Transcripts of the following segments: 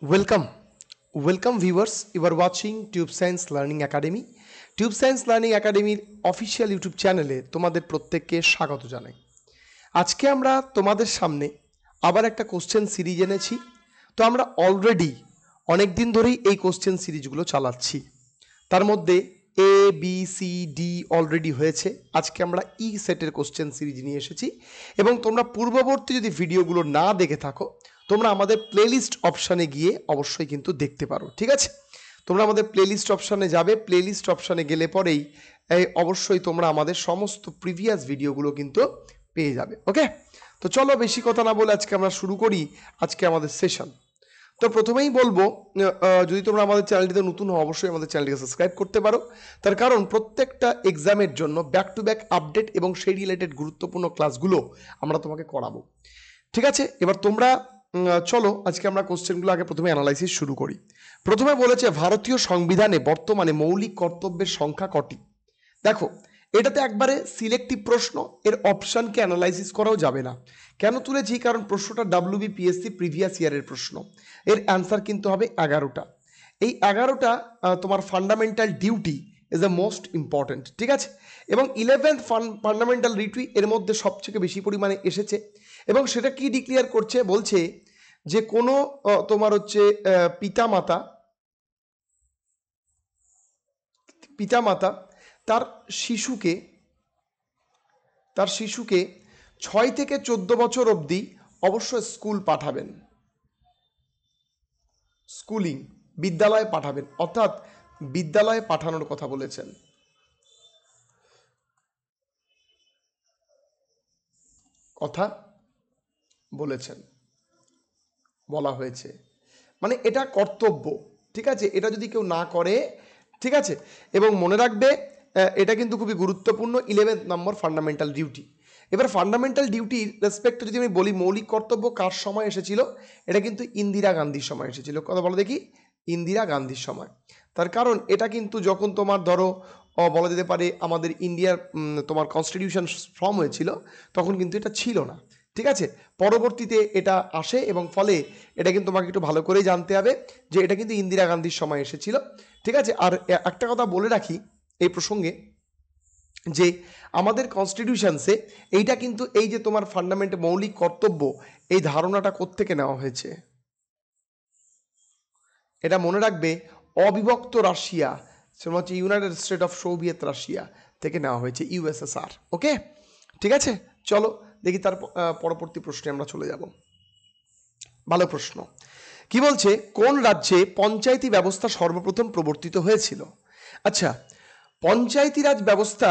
Welcome, welcome viewers. You are watching Tube Science Learning Academy. Tube Science Learning Academy official YouTube চ্যানেলে তোমাদের প্রত্যেককে স্বাগত জানাই। আজকে আমরা তোমাদের সামনে আবার একটা কোশ্চেন সিরিজ এনেছি। তো আমরা অলরেডি অনেক দিন ধরেই এই কোশ্চেন সিরিজগুলো চালাচ্ছি। তার মধ্যে A B C D already হয়েছে। আজকে আমরা ই সেটের কোশ্চেন সিরিজ নিয়ে এসেছি এবং তোমরা পূর্ববর্তী যদি ভিডিওগুলো না দেখে থাকো তোমরা আমাদের প্লেলিস্ট অপশানে গিয়ে অবশ্যই কিন্তু দেখতে পারো। ঠিক আছে, তোমরা আমাদের প্লেলিস্ট অপশানে যাবে, প্লেলিস্ট অপশানে গেলে পরেই অবশ্যই তোমরা আমাদের সমস্ত প্রিভিয়াস ভিডিওগুলো কিন্তু পেয়ে যাবে। ওকে, তো চলো বেশি কথা না বলে আজকে আমরা শুরু করি আজকে আমাদের সেশন। তো প্রথমেই বলবো, যদি তোমরা আমাদের চ্যানেলটিতে নতুন হও অবশ্যই আমাদের চ্যানেলটিকে সাবস্ক্রাইব করতে পারো। তার কারণ প্রত্যেকটা এক্সামের জন্য ব্যাক টু ব্যাক আপডেট এবং সেই রিলেটেড গুরুত্বপূর্ণ ক্লাসগুলো আমরা তোমাকে করাবো। ঠিক আছে, এবার তোমরা চলো আজকে আমরা কোশ্চেনগুলো আগে প্রথমে অ্যানালাইসিস শুরু করি। প্রথমে বলেছে ভারতীয় সংবিধানে বর্তমানে মৌলিক কর্তব্যের সংখ্যা কটি। দেখো, এটাতে একবারে সিলেক্টিভ প্রশ্ন, এর অপশানকে অ্যানালাইসিস করাও যাবে না। কেন তুলেছি? কারণ প্রশ্নটা WBPSC প্রিভিয়াস ইয়ারের প্রশ্ন। এর অ্যান্সার কিন্তু হবে 11টা। এই 11টা তোমার fundamental duty is the most important. ঠিক আছে, এবং 11th ফান্ডামেন্টাল ডিউটি এর মধ্যে সবথেকে বেশি পরিমাণে এসেছে এবং সেটা কি ডিক্লেয়ার করছে? বলছে যে কোনো তোমার হচ্ছে পিতামাতা তার শিশুকে 6 থেকে 14 বছর অবধি অবশ্যই স্কুল পাঠাবেন, স্কুলিং বিদ্যালয়ে পাঠাবেন, অর্থাৎ বিদ্যালয়ে পাঠানোর কথা বলেছেন। বলা হয়েছে মানে এটা কর্তব্য। ঠিক আছে, এটা যদি কেউ না করে, ঠিক আছে, এবং মনে রাখবে এটা কিন্তু খুবই গুরুত্বপূর্ণ 11th নম্বর ফান্ডামেন্টাল ডিউটি। এবার ফান্ডামেন্টাল ডিউটির রেসপেক্টে যদি আমি বলি মৌলিক কর্তব্য কার সময় এসেছিল, এটা কিন্তু ইন্দিরা গান্ধীর সময় এসেছিল। কথা বলো দেখি, ইন্দিরা গান্ধীর সময়। তার কারণ এটা কিন্তু যখন তোমার ধরো বলা যেতে পারে আমাদের ইন্ডিয়ার তোমার কনস্টিটিউশন ফর্ম হয়েছিল তখন কিন্তু এটা ছিল না। ঠিক আছে, পরবর্তীতে এটা আসে এবং ফলে এটা কিন্তু তোমাকে একটু ভালো করেই জানতে হবে যে এটা কিন্তু ইন্দিরা গান্ধীর সময় এসেছিল। ঠিক আছে, আর একটা কথা বলে রাখি এই প্রসঙ্গে যে আমাদের কনস্টিটিউশনসে এইটা কিন্তু এই যে তোমার ফান্ডামেন্টাল মৌলিক কর্তব্য এই ধারণাটা কোত্থেকে নেওয়া হয়েছে, এটা মনে রাখবে অবিভক্ত রাশিয়া, সেটা হচ্ছে United state of Soviet Russia থেকে নেওয়া হয়েছে, USSR। ওকে, ঠিক আছে, চলো দেখি তার পরবর্তী প্রশ্নে আমরা চলে যাব। ভালো প্রশ্ন। কি বলছে? কোন রাজ্যে পঞ্চায়েতি ব্যবস্থা সর্বপ্রথম প্রবর্তিত হয়েছিল? আচ্ছা, পঞ্চায়েতি রাজ ব্যবস্থা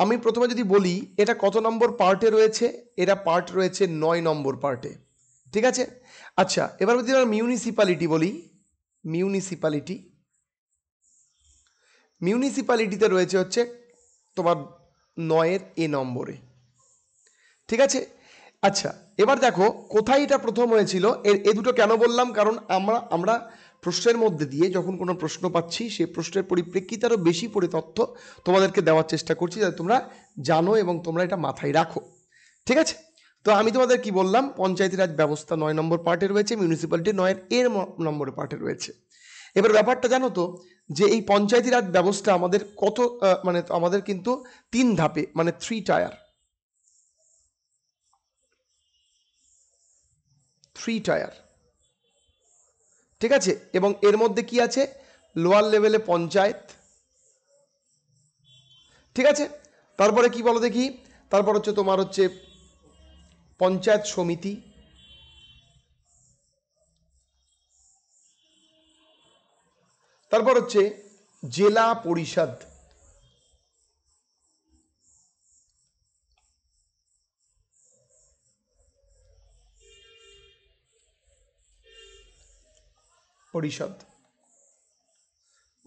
আমি প্রথমে যদি বলি এটা কত নম্বর পার্টে রয়েছে? এটা পার্ট রয়েছে 9 নম্বর পার্টে। ঠিক আছে, আচ্ছা এবার যদি আমরা মিউনিসিপ্যালিটি বলি, মিউনিসিপ্যালিটিতে রয়েছে হচ্ছে তোমার 9-এর A নম্বরে। ঠিক আছে, আচ্ছা এবার দেখো কোথায় এটা প্রথম হয়েছিল। এ দুটো কেন বললাম? কারণ আমরা প্রশ্নের মধ্যে দিয়ে যখন কোনো প্রশ্ন পাচ্ছি সেই প্রশ্নের পরিপ্রেক্ষিতে আরও বেশি করে তথ্য তোমাদেরকে দেওয়ার চেষ্টা করছি যাতে তোমরা জানো এবং তোমরা এটা মাথায় রাখো। ঠিক আছে, তো আমি তোমাদের কি বললাম, পঞ্চায়েতি রাজ ব্যবস্থা 9 নম্বর পার্টে রয়েছে, মিউনিসিপ্যালিটি 9-এর A নম্বরে পার্টে রয়েছে। এবার ব্যাপারটা জানো তো যে এই পঞ্চায়েতি রাজ ব্যবস্থা আমাদের কত মানে আমাদের কিন্তু 3 ধাপে মানে 3 টায়ার। ঠিক আছে, এবং এর মধ্যে কি আছে? লোয়ার লেভেলে পঞ্চায়েত। ঠিক আছে, তারপরে কি বলো দেখি, তারপর হচ্ছে তোমার হচ্ছে পঞ্চায়েত সমিতি, তারপর হচ্ছে জেলা পরিষদ,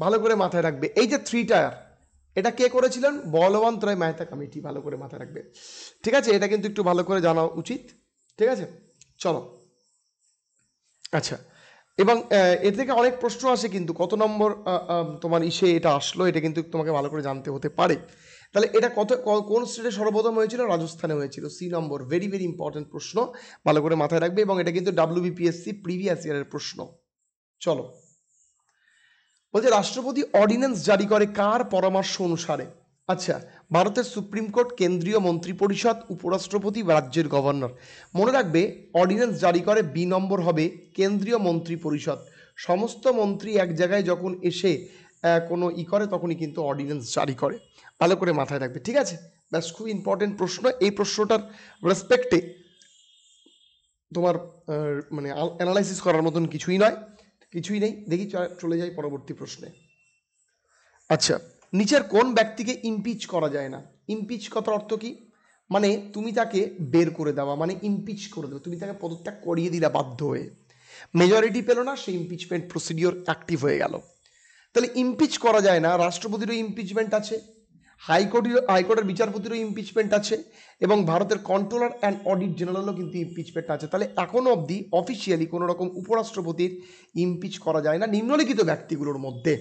ভালো করে মাথায় রাখবে। এই যে 3 টায়ার এটা কে করেছিলেন? বলবন্ত রায় মেহতা কমিটি। ভালো করে মাথায় রাখবে। ঠিক আছে, এটা কিন্তু একটু ভালো করে জানা উচিত। ঠিক আছে, চলো। আচ্ছা, এবং এর থেকে অনেক প্রশ্ন আসে কিন্তু কত নম্বর তোমার এটা আসলো, এটা কিন্তু তোমাকে ভালো করে জানতে হতে পারে। তাহলে এটা কোন স্টেটে সর্বপ্রথম হয়েছিল? রাজস্থানে হয়েছিল। C নম্বর, ভেরি ভেরি ইম্পর্টেন্ট প্রশ্ন, ভালো করে মাথায় রাখবে এবং এটা কিন্তু WBPSC প্রিভিয়াস ইয়ারের প্রশ্ন। চলো, বলছে রাষ্ট্রপতি অর্ডিন্যান্স জারি করে কার পরামর্শ অনুসারে? আচ্ছা, ভারতের সুপ্রিম কোর্ট, কেন্দ্রীয় মন্ত্রিপরিষদ, উপরাষ্ট্রপতি বা রাজ্যের গভর্নর। মনে রাখবে অর্ডিন্যান্স জারি করে বি নম্বর হবে কেন্দ্রীয় মন্ত্রিপরিষদ। সমস্ত মন্ত্রী এক জায়গায় যখন এসে কোনো করে তখনই কিন্তু অর্ডিন্যান্স জারি করে। ভালো করে মাথায় রাখবে, ঠিক আছে? ব্যাস, খুব ইম্পর্টেন্ট প্রশ্ন। এই প্রশ্নটার রেসপেক্টে তোমার মানে অ্যানালাইসিস করার মতন কিছুই নয়, কিছুই নেই। দেখি চলে যাই পরবর্তী প্রশ্নে। আচ্ছা, নিচের কোন ব্যক্তিকে ইমপিচ করা যায় না? ইমপিচ কথার অর্থ কি? মানে তুমি তাকে বের করে দেওয়া, মানে ইমপিচ করে দেওয়া, তুমি তাকে পদত্যাগ করিয়ে দিলা বাধ্য হয়ে। মেজরিটি পেল না, সেই ইমপিচমেন্ট প্রসিডিওর অ্যাক্টিভ হয়ে গেল। তাহলে ইমপিচ করা যায় না। রাষ্ট্রপতিরও ইমপিচমেন্ট আছে, হাইকোর্টের বিচারপতিরও ইমপিচমেন্ট আছে, এবং ভারতের কন্ট্রোলার অ্যান্ড অডিট জেনারেলও কিন্তু ইমপিচমেন্ট আছে। তাহলে এখনো অবধি অফিসিয়ালি কোনো রকম উপরাষ্ট্রপতির ইমপিচ করা যায় না নিম্নলিখিত ব্যক্তিগুলোর মধ্যে।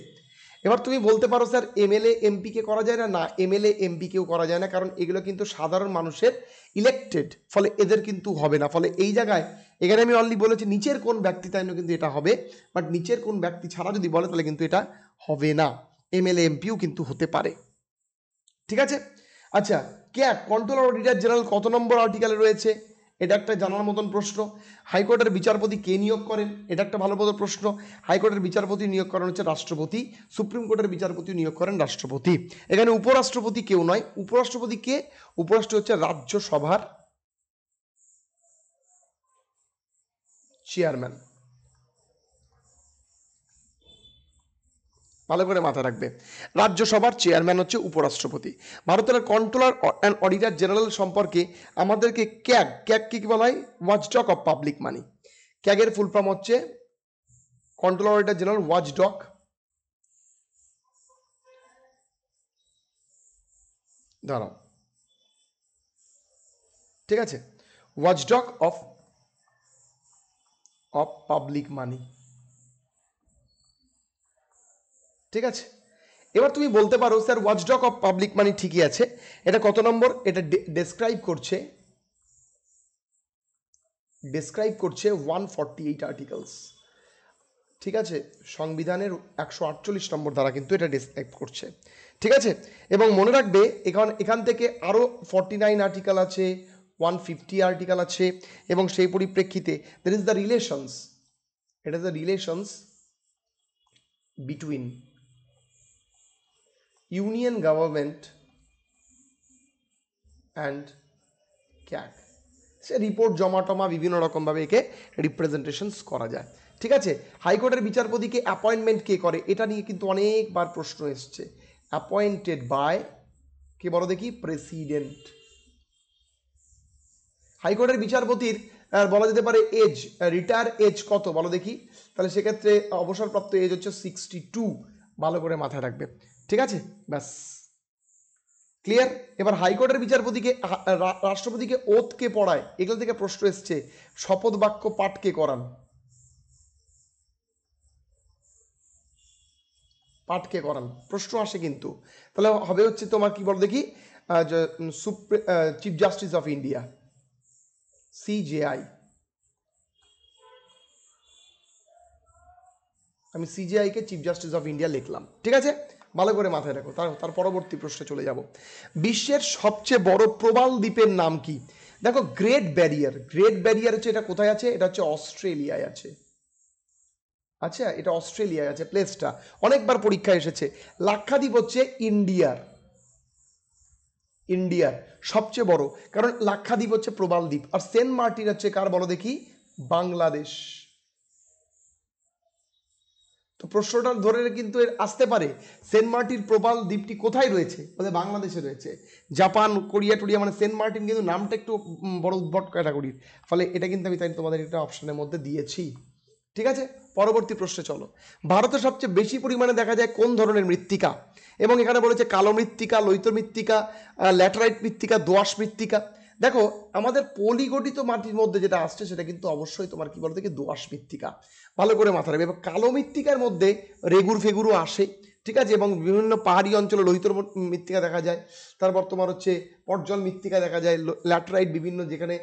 এবার তুমি বলতে পারো স্যার এমএলএ এমপিকে করা যায় না? না, এমএলএ এমপিকেও করা যায় না, কারণ এগুলো কিন্তু সাধারণ মানুষের ইলেক্টেড, ফলে এদের কিন্তু হবে না। ফলে এই জায়গায় এখানে আমি অলরেডি বলেছি নিচের কোন ব্যক্তি তাই কিন্তু এটা হবে, বাট নিচের কোন ব্যক্তি ছাড়া যদি বলে তাহলে কিন্তু এটা হবে না। এমএলএ এমপিও কিন্তু হতে পারে, ঠিক আছে? আচ্ছা, ক্যাগ কন্ট্রোলার অডিটর জেনারেল কত নম্বর আর্টিকেলে রয়েছে? এটা একটা জানার মতন প্রশ্ন। হাইকোর্টের বিচারপতি কে নিয়োগ করেন? এটা একটা ভালো মতো প্রশ্ন। হাইকোর্টের বিচারপতি নিয়োগ করেন হচ্ছে রাষ্ট্রপতি, সুপ্রিম কোর্টের বিচারপতি নিয়োগ করেন রাষ্ট্রপতি। এখানে উপরাষ্ট্রপতি কেউ নয়। উপরাষ্ট্রপতি কে? উপরাষ্ট্রপতি হচ্ছে রাজ্যসভার চেয়ারম্যান। ভালো করে মাথায় রাখবে, রাজ্যসভার চেয়ারম্যান হচ্ছে উপরাষ্ট্রপতি। ভারতের কন্ট্রোলার অ্যান্ড অডিটর জেনারেল সম্পর্কে আমাদেরকে ক্যাগ কি বলা হয়? Watchdog of public money. ক্যাগের ফুল ফর্ম হচ্ছে কন্ট্রোলার অডিটর জেনারেল ওয়াচডগ, দাঁড়াও, ঠিক আছে, ওয়াচডগ অফ পাবলিক মানি, ঠিক আছে? এবার তুমি বলতে পারো স্যার ওয়াচডগ অফ পাবলিক মানি ঠিকই আছে, এটা কত নম্বর? এটা ডেসক্রাইব করছে 148 আর্টিকেলস, ঠিক আছে? সংবিধানের 148 নম্বর ধারা কিন্তু এটা ডেসক্রাইব করছে, ঠিক আছে? এবং মনে রাখবে এখান থেকে আরও 49 আর্টিকেল আছে, 150 আর্টিকেল আছে, এবং সেই পরিপ্রেক্ষিতে there is the relations, it is the relations between union government and CAG. Say report জমা টমা বিভিন্ন রকমভাবে একে রিপ্রেজেন্টেশনস করা যায়, ঠিক আছে? হাইকোর্টের বিচারপতিকে অ্যাপয়েন্টমেন্ট কে করে? এটা নিয়ে কিন্তু অনেকবার প্রশ্ন এসছে। অ্যাপয়েন্টেড বাই, কে বলো দেখি? প্রেসিডেন্ট। হাইকোর্টের বিচারপতির বলা যেতে পারে এজ, রিটায়ার এজ কত বলো দেখি? তাহলে সেক্ষেত্রে অবসরপ্রাপ্ত এজ হচ্ছে 62। ভালো করে মাথায় রাখবে, ঠিক আছে? ব্যাস, ক্লিয়ার? এবার হাইকোর্টের বিচারপতিকে রাষ্ট্রপতিকে ওথ কে পড়ায়? এগুলো থেকে প্রশ্ন এসছে। শপথ বাক্য পাঠ কে করান? পাঠ কে করান প্রশ্ন আসে কিন্তু। তাহলে হবে হচ্ছে তোমার কি বল দেখি? Chief justice of India, CJI. আমি সিজেআই কে চিফ জাস্টিস অফ ইন্ডিয়া লিখলাম, ঠিক আছে? ভালো করে মাথায় রাখো। তার পরবর্তী প্রশ্নে চলে যাব। বিশ্বের সবচেয়ে বড় প্রবাল দ্বীপের নাম কি? দেখো, গ্রেট ব্যারিয়ার। গ্রেট ব্যারিয়ার হচ্ছে, এটা কোথায় আছে? এটা হচ্ছে অস্ট্রেলিয়ায় আছে। আচ্ছা, এটা অস্ট্রেলিয়ায় আছে প্লেসটা, অনেকবার পরীক্ষায় এসেছে। লাক্ষাদ্বীপ হচ্ছে ইন্ডিয়ার সবচেয়ে বড়, কারণ লাক্ষাদ্বীপ হচ্ছে প্রবাল দ্বীপ। আর সেন্ট মার্টিন হচ্ছে কার বলো দেখি? বাংলাদেশ। তো প্রশ্নটা ধরে কিন্তু আসতে পারে সেন্ট মার্টিন প্রবাল দ্বীপটি কোথায় রয়েছে? বলে বাংলাদেশে রয়েছে। জাপান, কোরিয়া টোরিয়া, মানে সেন্ট মার্টিন কিন্তু নামটা একটু বড় উদ্ভট ক্যাটাগরির, ফলে এটা কিন্তু আমি তাই তোমাদের একটা অপশনের মধ্যে দিয়েছি, ঠিক আছে? পরবর্তী প্রশ্নে চলো। ভারতে সবচেয়ে বেশি পরিমাণে দেখা যায় কোন ধরনের মৃত্তিকা? এবং এখানে বলেছে কালো মৃত্তিকা, লোহিত মৃত্তিকা, ল্যাটেরাইট মৃত্তিকা, দোআঁশ মৃত্তিকা। দেখো, আমাদের পলিগঠিত মাটির মধ্যে যেটা আসছে সেটা কিন্তু অবশ্যই তোমার কি বলতে কি দোআঁশ মৃত্তিকা। ভালো করে মাথা রাখবে। এবার কালো মৃত্তিকার মধ্যে রেগুর ফেগুরও আসে, ঠিক আছে? এবং বিভিন্ন পাহাড়ি অঞ্চলে লোহিত মৃত্তিকা দেখা যায়। তারপর তোমার হচ্ছে পর্জল মৃত্তিকা দেখা যায়, ল্যাটেরাইট বিভিন্ন যেখানে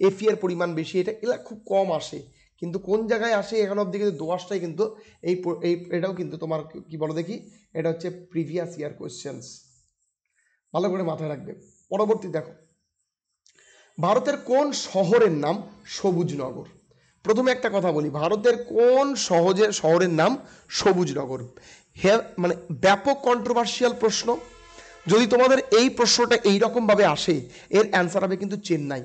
এফিয়ার পরিমাণ বেশি, এটা এগুলা খুব কম আসে। কিন্তু কোন জায়গায় আসে এখন অবধি কিন্তু দোয়াশটাই কিন্তু এটাও কিন্তু তোমার কি বলো দেখি, এটা হচ্ছে প্রিভিয়াস ইয়ার কোয়েশ্চেন্স, ভালো করে মাথায় রাখবে। পরবর্তী দেখো, ভারতের কোন শহরের নাম সবুজনগর? প্রথমে একটা কথা বলি, ভারতের কোন শহরের নাম সবুজনগর? হ্যাঁ, মানে ব্যাপক কন্ট্রোভার্সিয়াল প্রশ্ন। যদি তোমাদের এই প্রশ্নটা এইরকমভাবে আসে, এর অ্যান্সার হবে কিন্তু চেন্নাই।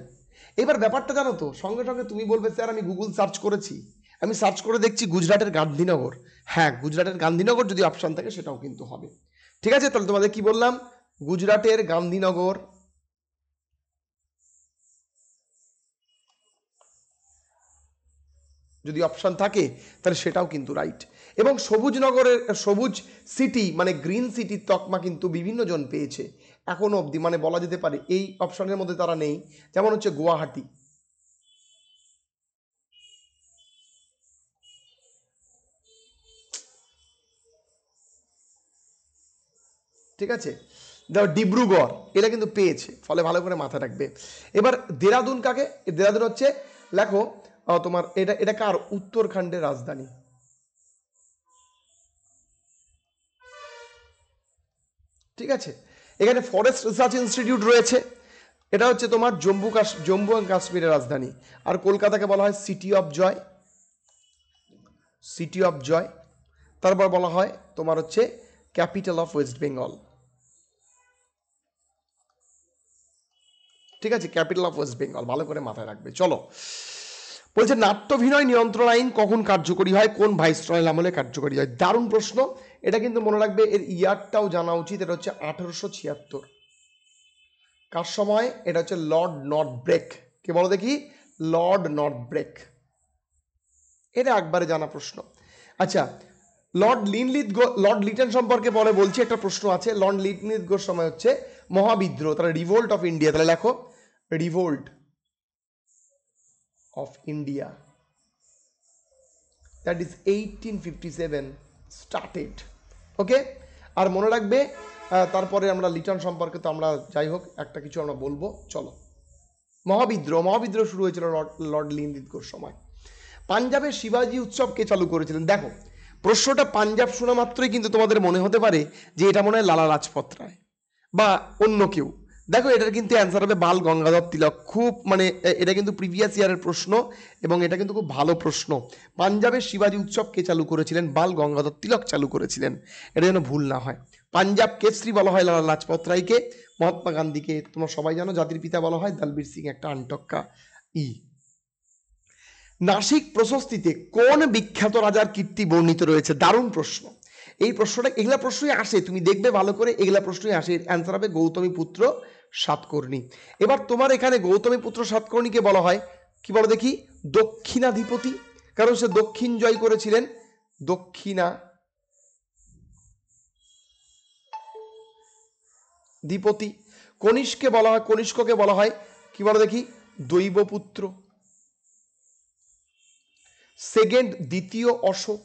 এবার ব্যাপারটা জানো তো, সঙ্গে সঙ্গে তুমি বলবে স্যার আমি গুগল সার্চ করেছি, আমি সার্চ করে দেখছি গুজরাটের গান্ধীনগর। হ্যাঁ, গুজরাটের গান্ধীনগর যদি অপশান থাকে সেটাও কিন্তু হবে। ঠিক আছে, তাহলে তোমাদের কি বললাম, গুজরাটের গান্ধীনগর যদি অপশান থাকে তাহলে সেটাও কিন্তু রাইট। এবং সবুজনগরের সবুজ সিটি মানে গ্রিন সিটির তকমা কিন্তু বিভিন্ন জন পেয়েছে এখনো অবধি, মানে বলা যেতে পারে এই অপশনের মধ্যে তারা নেই, যেমন হচ্ছে গুয়াহাটি। ঠিক আছে, দেখো ডিব্রুগড় এরা কিন্তু পেয়েছে, ফলে ভালো করে মাথা রাখবে। এবার দেরাদুন কাকে? দেরাদুন হচ্ছে, লেখো তোমার এটা এটা কার? উত্তরাখণ্ডের রাজধানী। ঠিক আছে, এখানে ফরেস্ট রিসার্চ ইনস্টিটিউট রয়েছে, এটা হচ্ছে তোমার জম্মু অ্যান্ড কাশ্মীরের রাজধানী। আর কলকাতাকে বলা হয় city of joy, city of joy. তারপর বলা হয় তোমার হচ্ছে ক্যাপিটাল অফ ওয়েস্ট বেঙ্গল। ঠিক আছে, ক্যাপিটাল অফ ওয়েস্ট বেঙ্গল, ভালো করে মাথায় রাখবে। চলো, বলছে নাট্যাভিনয় নিয়ন্ত্রণ আইন কখন কার্যকরী হয়, কোন ভাইসরয়ের আমলে কার্যকরী হয়? দারুণ প্রশ্ন, এটা কিন্তু মনে রাখবে, এর ইয়ারটাও জানা উচিত। এটা হচ্ছে 1876। কার সময়? এটা হচ্ছে লর্ড নর্থ ব্রেক। কে বলো দেখি? Lord Northbrook. এটা একবারে জানা প্রশ্ন। আচ্ছা, লর্ড লিটন সম্পর্কে বলছি, একটা প্রশ্ন আছে। লর্ড লিটনলিথগোর সময় হচ্ছে মহাবিদ্রোহ, তাহলে রিভোল্ট অফ ইন্ডিয়া, তাহলে লেখো revolt of India, that is 1857 started. Okay, আর মনে রাখবে তারপরে আমরা লিটন সম্পর্কে তো আমরা যাই হোক একটা কিছু আমরা বলবো। চলো, মহাবিদ্রোহ শুরু হয়েছিল লর্ড লিটনলিথগোর সময়। পাঞ্জাবের শিবাজি উৎসব কে চালু করেছিলেন? দেখো, প্রশ্নটা পাঞ্জাব শোনা মাত্রই কিন্তু তোমাদের মনে হতে পারে যে এটা মনে হয় লালা লাজপত রায় বা অন্য কেউ। দেখো, এটার কিন্তু অ্যান্সার হবে বাল গঙ্গাধর তিলক। খুব মানে এটা কিন্তু প্রিভিয়াস ইয়ারের প্রশ্ন এবং এটা কিন্তু খুব ভালো প্রশ্ন। পাঞ্জাবের শিবাজি উৎসব কে চালু করেছিলেন? বাল গঙ্গাধর তিলক চালু করেছিলেন, এটা যেন ভুল না হয়। পাঞ্জাব কেসরি বলা হয় লালা লাজপত রায়কে। মহাত্মা গান্ধীকে তোমরা সবাই জানো জাতির পিতা বলা হয়, দলবীর সিং একটা আনটক্কা ই। নাসিক প্রশস্তিতে কোন বিখ্যাত রাজার কীর্তি বর্ণিত রয়েছে? দারুণ প্রশ্ন এই প্রশ্নটা, এগুলা প্রশ্নই আসে, তুমি দেখবে ভালো করে, এগুলা প্রশ্নই আসে। অ্যান্সার হবে গৌতমী পুত্র সাতকর্ণী। এবার তোমার এখানে গৌতমী পুত্র সাতকর্ণীকে বলা হয় কি বলো দেখি? দক্ষিণাধিপতি, কারণ সে দক্ষিণ জয় করেছিলেন। দক্ষিণাধিপতি। কনিষ্ককে বলা হয় কি বলো দেখি? দৈবপুত্র। দ্বিতীয় অশোক।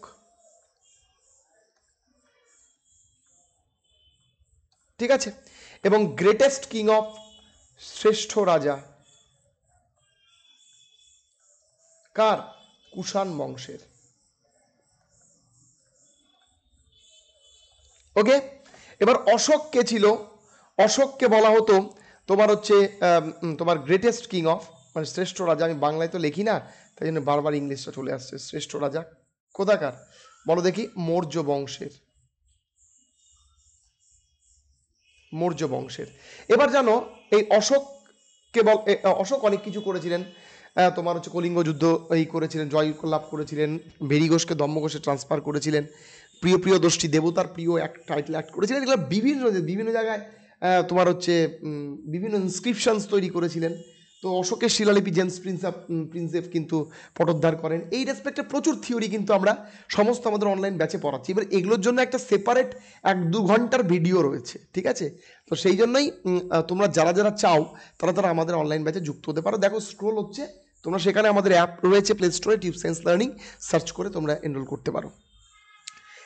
ঠিক আছে, এবং গ্রেটেস্ট কিং অফ, শ্রেষ্ঠ রাজা কার? কুষাণ বংশের। ওকে, এবার অশোক কে ছিল? অশোককে বলা হতো তোমার হচ্ছে তোমার গ্রেটেস্ট কিং অফ, মানে শ্রেষ্ঠ রাজা। আমি বাংলায় তো লিখি না, তাই জন্য বারবার ইংলিশটা চলে আসছে। শ্রেষ্ঠ রাজা কোথাকার বলো দেখি? মৌর্য বংশের। মৌর্য বংশের। এবার জানো, এই অশোক অনেক কিছু করেছিলেন। তোমার হচ্ছে কলিঙ্গ যুদ্ধ এই করেছিলেন, জয় লাভ করেছিলেন, ভেরি ঘোষকে দম্ভ ঘোষে ট্রান্সফার করেছিলেন, প্রিয় দোষ্টি দেবতার প্রিয় টাইটেল অ্যাক্ট করেছিলেন। এগুলো বিভিন্ন জায়গায় তোমার হচ্ছে বিভিন্ন ইনস্ক্রিপশনস তৈরি করেছিলেন। তো অশোকের শিলালিপি জেমস প্রিন্সেপ কিন্তু পটোদ্ধার করেন। এই রেসপেক্টে প্রচুর থিওরি কিন্তু আমরা সমস্ত আমাদের অনলাইন ব্যাচে পড়াচ্ছি। এবার এগুলোর জন্য একটা সেপারেট 1-2 ঘন্টার ভিডিও রয়েছে। ঠিক আছে, তো সেই জন্যই তোমরা যারা চাও তারা আমাদের অনলাইন ব্যাচে যুক্ত হতে পারো। দেখো স্ক্রোল হচ্ছে, তোমরা সেখানে আমাদের অ্যাপ রয়েছে প্লে স্টোরে, টিউব সায়েন্স লার্নিং, সার্চ করে তোমরা এনরোল করতে পারো।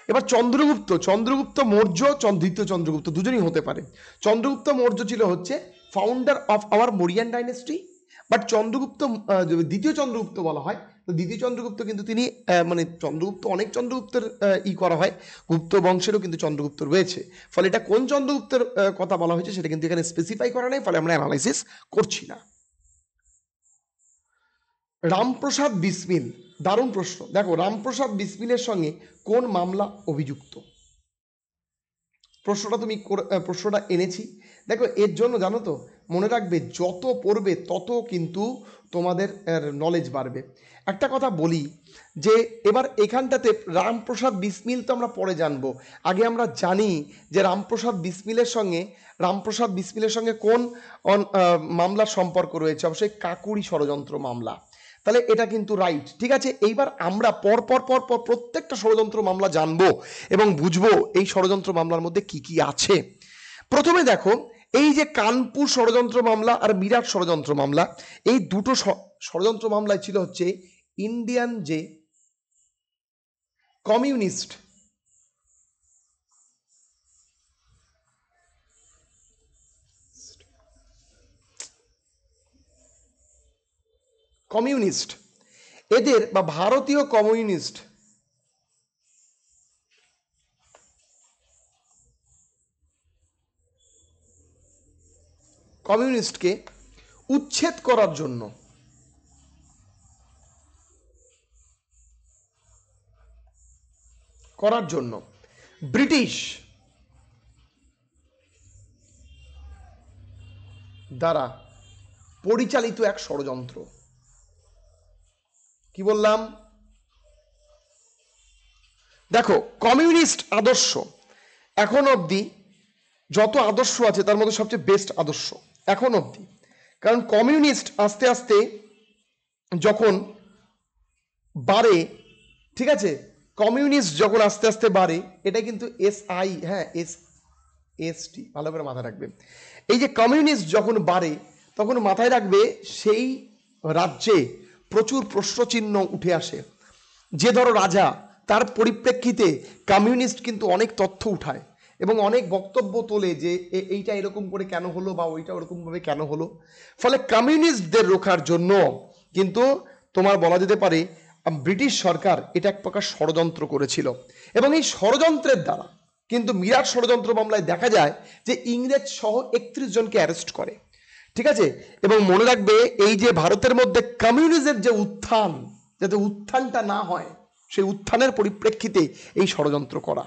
এবার চন্দ্রগুপ্ত মৌর্য, দ্বিতীয় চন্দ্রগুপ্ত দুজনই হতে পারে। চন্দ্রগুপ্ত মৌর্য ছিল হচ্ছে founder of our Mauryan dynasty, but Chandragupta দ্বিতীয় চন্দ্রগুপ্ত বলা হয়, তো দ্বিতীয় চন্দ্রগুপ্ত কিন্তু তিনি মানে চন্দ্রগুপ্ত অনেক চন্দ্রগুপ্তের করা হয়, গুপ্ত বংশেরও কিন্তু চন্দ্রগুপ্ত রয়েছে, ফলে এটা কোন চন্দ্রগুপ্তের কথা বলা হয়েছে সেটা কিন্তু এখানে স্পেসিফাই করা নেই, ফলে আমরা অ্যানালাইসিস করছি না। রামপ্রসাদ বিসমিল, দারুণ প্রশ্ন। দেখো রামপ্রসাদ বিসমিলের সঙ্গে কোন মামলা অভিযুক্ত? প্রশ্নটা এনেছি। দেখো এর জন্য জানো তো, মনে রাখবে যত পড়বে তত কিন্তু তোমাদের নলেজ বাড়বে। একটা কথা বলি যে এবার এখানটাতে রামপ্রসাদ বিসমিল তো আমরা পরে জানবো, আগে আমরা জানি যে রামপ্রসাদ বিসমিলের সঙ্গে কোন মামলার সম্পর্ক রয়েছে, অবশ্যই কাকুরি ষড়যন্ত্র মামলা। তাহলে এটা কিন্তু রাইট, ঠিক আছে। এইবার আমরা পর প্রত্যেকটা ষড়যন্ত্র মামলা জানবো এবং বুঝবো এই ষড়যন্ত্র মামলার মধ্যে কি কি আছে। প্রথমে দেখো এই যে কানপুর ষড়যন্ত্র মামলা আর মিরাট ষড়যন্ত্র মামলা, এই দুটো ষড়যন্ত্র মামলায় ছিল হচ্ছে ইন্ডিয়ান যে কমিউনিস্ট এদের বা ভারতীয় কমিউনিস্টকে উচ্ছেদ করার জন্য ব্রিটিশ দ্বারা পরিচালিত এক ষড়যন্ত্র। কি বললাম? দেখো কমিউনিস্ট আদর্শ এখন অবধি যত আদর্শ আছে তার মধ্যে সবচেয়ে বেস্ট আদর্শ এখন অবধি, কারণ কমিউনিস্ট আস্তে আস্তে যখন বাড়ে, ঠিক আছে, কমিউনিস্ট যখন আস্তে আস্তে বাড়ে, এটা কিন্তু SI, হ্যাঁ ST, ভালো করে মাথায় রাখবে। এই যে কমিউনিস্ট যখন বাড়ে তখন মাথায় রাখবে সেই রাজ্যে প্রচুর প্রশ্নচিহ্ন উঠে আসে, যে ধরো রাজা, তার পরিপ্রেক্ষিতে কমিউনিস্ট কিন্তু অনেক তথ্য উঠায় এবং অনেক বক্তব্য তোলে যে এইটা এরকম করে কেন হলো বা ওইটা ওরকমভাবে কেন হলো। ফলে কমিউনিস্টদের রোখার জন্য কিন্তু তোমার বলা যেতে পারে ব্রিটিশ সরকার এটা এক প্রকার ষড়যন্ত্র করেছিল, এবং এই ষড়যন্ত্রের দ্বারা কিন্তু মিরাট ষড়যন্ত্র মামলায় দেখা যায় যে ইংরেজ সহ 31 জনকে অ্যারেস্ট করে, ঠিক আছে। এবং মনে রাখবে এই যে ভারতের মধ্যে কমিউনিজমের যে উত্থান, যাতে উত্থানটা না হয় সেই উত্থানের পরিপ্রেক্ষিতে এই ষড়যন্ত্র করা,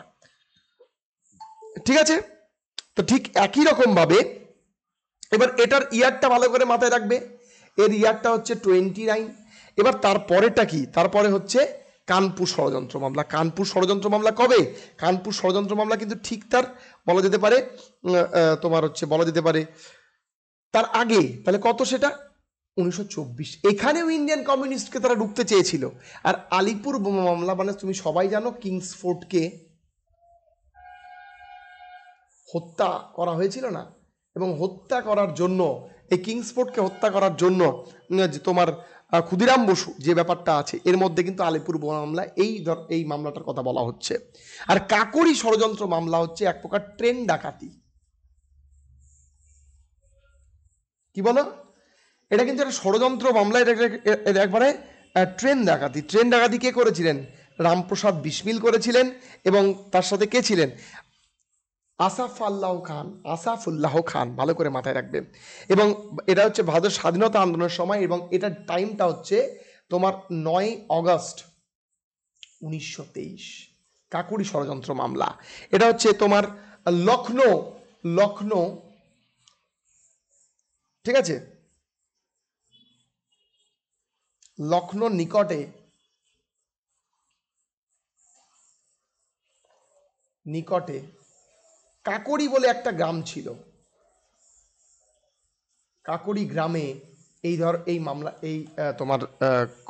ঠিক আছে। তো ঠিক একই রকম ভাবে এবার এটার ইয়ারটা ভালো করে মাথায় রাখবে, এর ইয়ারটা হচ্ছে 29। এবার তারপরেটা কি? তারপরে হচ্ছে কানপুর ষড়যন্ত্র মামলা। কানপুর ষড়যন্ত্র মামলা কবে? কানপুর ষড়যন্ত্র মামলা কিন্তু ঠিক তার বলা যেতে পারে তোমার হচ্ছে বলা যেতে পারে তার আগে, তাহলে কত সেটা 1924। এখানেও ইন্ডিয়ান কমিউনিস্টকে তারা ঢুকতে চেয়েছিল। আর আলিপুর বোমা মামলা মানে তুমি সবাই জানো কিংসফোর্ডকে হত্যা করা হয়েছিল না, এবং হত্যা করার জন্য এই কিংসফোর্ডকে হত্যা করার জন্য তোমার ক্ষুদিরাম বসু যে ব্যাপারটা আছে এর মধ্যে কিন্তু আলিপুর বোমা মামলা এই মামলাটার কথা বলা হচ্ছে। আর কাকরি ষড়যন্ত্র মামলা হচ্ছে এক প্রকার ট্রেন ডাকাতি। কি বলো? এটা কিন্তু একটা ষড়যন্ত্র মামলা, এটা একবারে ট্রেন ডাকাতি কে করেছিলেন? রামপ্রসাদ বিসমিল করেছিলেন, এবং তার সাথে কে ছিলেন? আসাফুল্লাহ খান, ভালো করে মাথায় রাখবে। এবং এটা হচ্ছে ভারতের স্বাধীনতা আন্দোলনের সময়, এবং এটার টাইমটা হচ্ছে তোমার 9 অগস্ট 1923। কাকুরি ষড়যন্ত্র মামলা, এটা হচ্ছে তোমার লখনৌ, ঠিক আছে, লখনৌর নিকটে কাকরি বলে একটা গ্রাম ছিল। কাকরি গ্রামে এই মামলা তোমার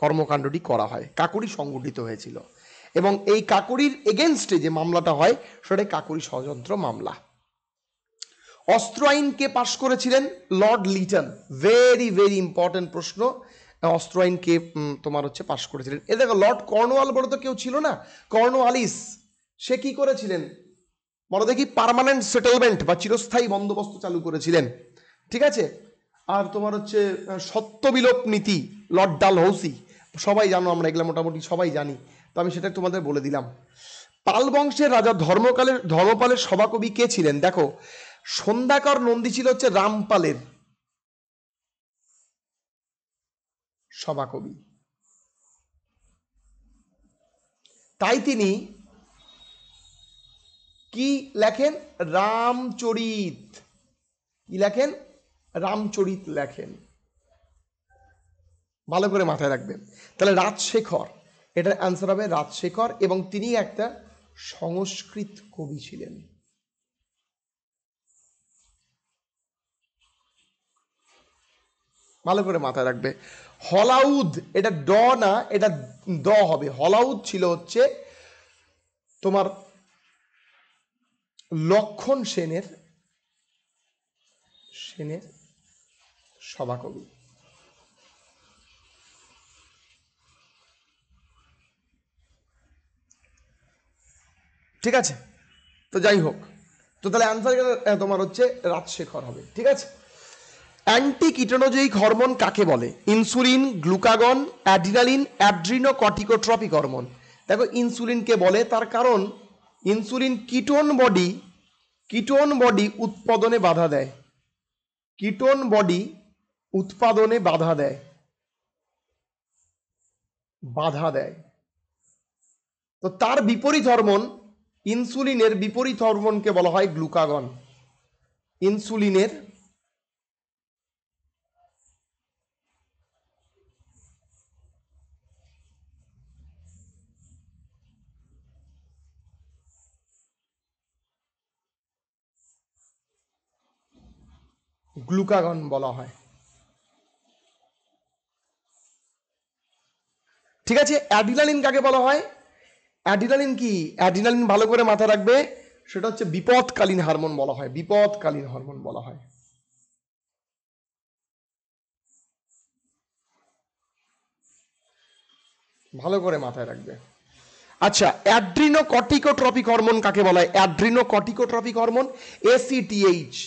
কর্মকাণ্ডটি করা হয়, কাকরি সংগঠিত হয়েছিল, এবং এই কাকরির এগেনস্টে যে মামলাটা হয় সেটাই কাকরি ষড়যন্ত্র মামলা। অস্ত্র আইন কে পাশ করেছিলেন? Lord Liton. Very very important প্রশ্ন। অস্ত্র আইন কে তোমার হচ্ছে পাশ করেছিলেন? এ দেখো লর্ড কর্নওয়াল বলে তো কেউ ছিল না, কর্নওয়ালিস, সে কি করেছিলেন বলো দেখি? পার্মানেন্ট সেটেলমেন্ট বা চিরস্থায়ী বন্দোবস্ত চালু করেছিলেন, ঠিক আছে। আর তোমার হচ্ছে সত্যবিলোপ নীতি, লর্ড ডালহৌসি, সবাই জানো, আমরা এগুলো মোটামুটি সবাই জানি, তো আমি সেটা তোমাদের বলে দিলাম। পাল বংশের রাজা ধর্মপালের সভাকবি কে ছিলেন? দেখো, সন্ধ্যাকর নন্দী ছিল হচ্ছে রামপালের সভাকবি, তাই তিনি কি লেখেন? রামচরিত। কি লেখেন? রামচরিত লেখেন। ভালো করে মাথায় রাখবেন। তাহলে রাজশেখর, এটার অ্যান্সার হবে রাজশেখর, এবং তিনি একটা সংস্কৃত কবি ছিলেন। ভালো করে মাথায় রাখবে। হলাউদ, এটা ড না, এটা দ হবে। হলাউদ ছিল হচ্ছে তোমার লক্ষণ সেনের সভাকবি। ঠিক আছে, তো যাই হোক, তো তাহলে অ্যান্সার তোমার হচ্ছে রাজশেখর হবে। ঠিক আছে। অ্যান্টি কিটোনোজয়িক হরমোন কাকে বলে? Insulin, glucagon, adrenaline, adrenocorticotropic hormone. দেখো, ইনসুলিনকে বলে, তার কারণ ইনসুলিন কিটোন বডি উৎপাদনে বাধা দেয়। কিটোন বডি উৎপাদনে বাধা দেয়। তো তার বিপরীত হরমোন, ইনসুলিনের বিপরীত হরমোনকে বলা হয় গ্লুকাগন। ইনসুলিনের গ্লুকাগন বলা হয়। ঠিক আছে। অ্যাড্রিনালিন কাকে বলা হয়? অ্যাড্রিনালিন কি? অ্যাড্রিনালিন ভালো করে মাথায় রাখবে, সেটা হচ্ছে বিপদকালীন হরমোন বলা হয়। বিপদকালীন হরমোন বলা হয়। ভালো করে মাথায় রাখবে। আচ্ছা, অ্যাড্রিনোকর্টিকোট্রপিক হরমোন কাকে বলা হয়? অ্যাড্রিনোকর্টিকোট্রপিক হরমোন ACTH,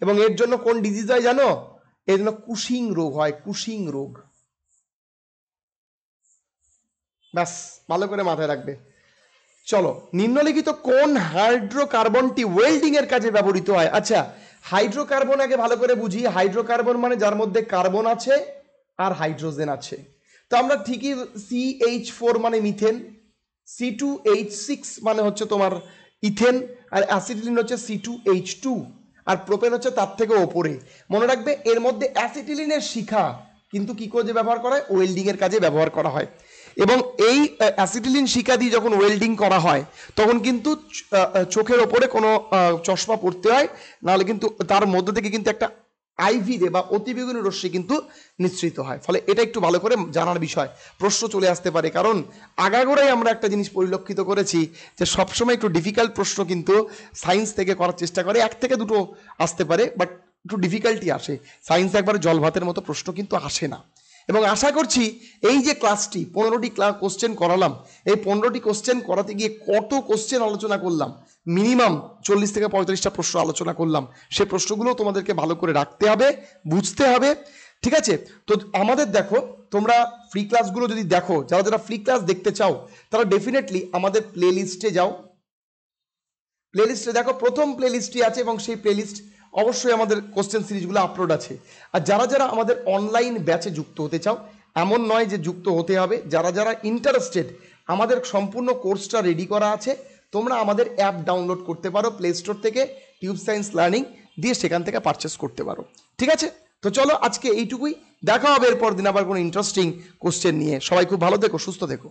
এবং এর জন্য কোন ডিজিজ হয় জানো? এর জন্য কুশিং রোগ হয়। কুশিং রোগ। ব্যাস, ভালো করে মাথায় রাখবে। চলো, নিম্নলিখিত কোন হাইড্রোকার্বনটি ওয়েল্ডিং এর কাজে ব্যবহৃত হয়? আচ্ছা, হাইড্রোকার্বন আগে ভালো করে বুঝি। হাইড্রোকার্বন মানে যার মধ্যে কার্বন আছে আর হাইড্রোজেন আছে। তো আমরা ঠিকই, CH4 মানে মিথেন, C2H6 মানে হচ্ছে তোমার ইথেন, আর অ্যাসিটিলিন হচ্ছে C2H2, আর প্রোপেন হচ্ছে তার থেকে ওপরে। মনে রাখবে, এর মধ্যে অ্যাসিটিলিনের শিখা কিন্তু কি কাজে ব্যবহার করা হয়? ওয়েল্ডিং এর কাজে ব্যবহার করা হয়। এবং এই অ্যাসিটিলিন শিখা দিয়ে যখন ওয়েল্ডিং করা হয়, তখন কিন্তু চোখের ওপরে কোনো চশমা পড়তে হয়, নাহলে কিন্তু তার মধ্য থেকে কিন্তু একটা আইভি রে বা অতিবেগুনি রশ্মি কিন্তু নিঃসৃত হয়। ফলে এটা একটু ভালো করে জানার বিষয়, প্রশ্ন চলে আসতে পারে। কারণ আগাগোড়াই আমরা একটা জিনিস পরিলক্ষিত করেছি যে সবসময় একটু ডিফিকাল্ট প্রশ্ন কিন্তু সায়েন্স থেকে করার চেষ্টা করে। এক থেকে দুটো আসতে পারে, বাট একটু ডিফিকাল্টি আসে। সায়েন্স একবারে জল ভাতের মতো প্রশ্ন কিন্তু আসে না। এবং আশা করছি এই যে ক্লাসটি 15টি কোশ্চেন করালাম, এই 15টি কোশ্চেন করাতে গিয়ে কত কোশ্চেন আলোচনা করলাম, মিনিমাম 40 থেকে 45টা প্রশ্ন আলোচনা করলাম। সে প্রশ্নগুলো তোমাদেরকে ভালো করে রাখতে হবে, বুঝতে হবে। ঠিক আছে। তো আমাদের দেখো, তোমরা ফ্রি ক্লাসগুলো যদি দেখো, যারা যারা ফ্রি ক্লাস দেখতে চাও, তারা ডেফিনেটলি আমাদের প্লে লিস্টে যাও। প্লে লিস্টে দেখো, প্রথম প্লে লিস্টটি আছে, এবং সেই প্লে লিস্ট অবশ্যই আমাদের কোশ্চেন সিরিজগুলো আপলোড আছে। আর যারা যারা আমাদের অনলাইন ব্যাচে যুক্ত হতে চাও, এমন নয় যে যুক্ত হতে হবে, যারা যারা ইন্টারেস্টেড, আমাদের সম্পূর্ণ কোর্সটা রেডি করা আছে। তোমরা আমাদের অ্যাপ ডাউনলোড করতে পারো প্লে স্টোর থেকে, টিউব সায়েন্স লার্নিং দিয়ে, সেখান থেকে পারচেস করতে পারো। ঠিক আছে। তো চলো, আজকে এইটুকুই। দেখা হবে এরপর দিন আবার কোনো ইন্টারেস্টিং কোশ্চেন নিয়ে। সবাই খুব ভালো থেকো, সুস্থ থেকো।